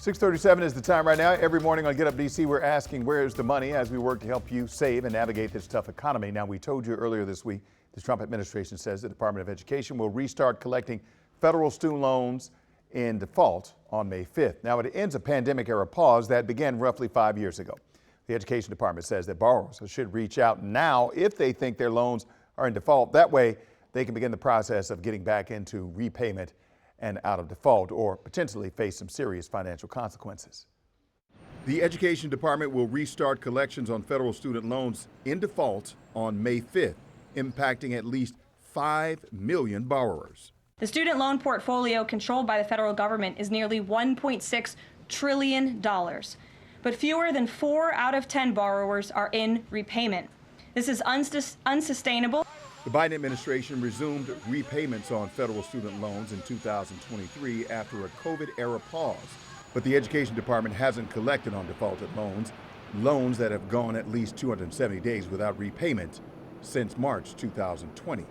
6:37 is the time right now. Every morning on Get Up DC, we're asking where's the money as we work to help you save and navigate this tough economy. Now, we told you earlier this week, the Trump administration says the Department of Education will restart collecting federal student loans in default on May 5th. Now, it ends a pandemic-era pause that began roughly 5 years ago. The Education Department says that borrowers should reach out now if they think their loans are in default. That way, they can begin the process of getting back into repayment and out of default, or potentially face some serious financial consequences. The Education Department will restart collections on federal student loans in default on May 5th, impacting at least 5 million borrowers. The student loan portfolio controlled by the federal government is nearly $1.6 trillion, but fewer than 4 out of 10 borrowers are in repayment. This is unsustainable. The Biden administration resumed repayments on federal student loans in 2023 after a COVID-era pause. But the Education Department hasn't collected on defaulted loans that have gone at least 270 days without repayment since March 2020.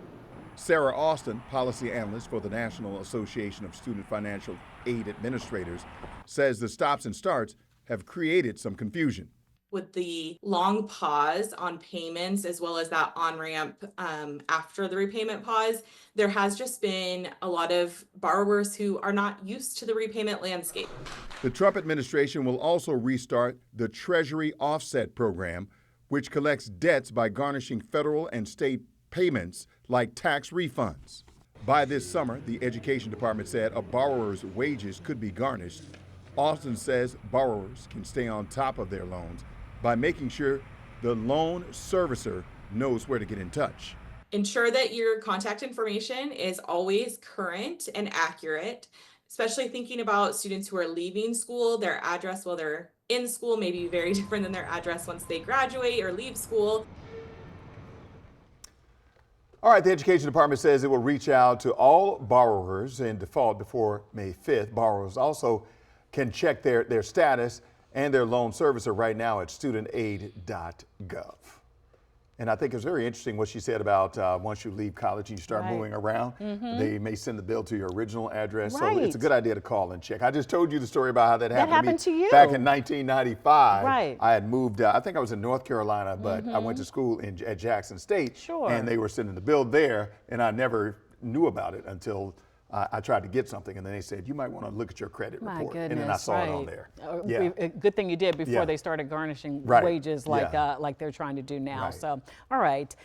Sarah Austin, policy analyst for the National Association of Student Financial Aid Administrators, says the stops and starts have created some confusion. With the long pause on payments as well as that on-ramp after the repayment pause, there has just been a lot of borrowers who are not used to the repayment landscape. The Trump administration will also restart the Treasury Offset Program, which collects debts by garnishing federal and state payments like tax refunds. By this summer, the Education Department said a borrower's wages could be garnished. Austin says borrowers can stay on top of their loans by making sure the loan servicer knows where to get in touch. Ensure that your contact information is always current and accurate, especially thinking about students who are leaving school. Their address while they're in school may be very different than their address once they graduate or leave school. All right, the Education Department says it will reach out to all borrowers in default before May 5th. Borrowers also can check their status and their loan servicer right now at studentaid.gov. And I think it's very interesting what she said about once you leave college and you start moving around, they may send the bill to your original address. So it's a good idea to call and check. I just told you the story about how that happened to you. Back in 1995. Right. I had moved, I think I was in North Carolina, but I went to school at Jackson State. Sure. And they were sending the bill there, and I never knew about it until I tried to get something, and then they said, you might want to look at your credit report. Goodness, and then I saw it on there. Good thing you did before they started garnishing wages like they're trying to do now. So, all right.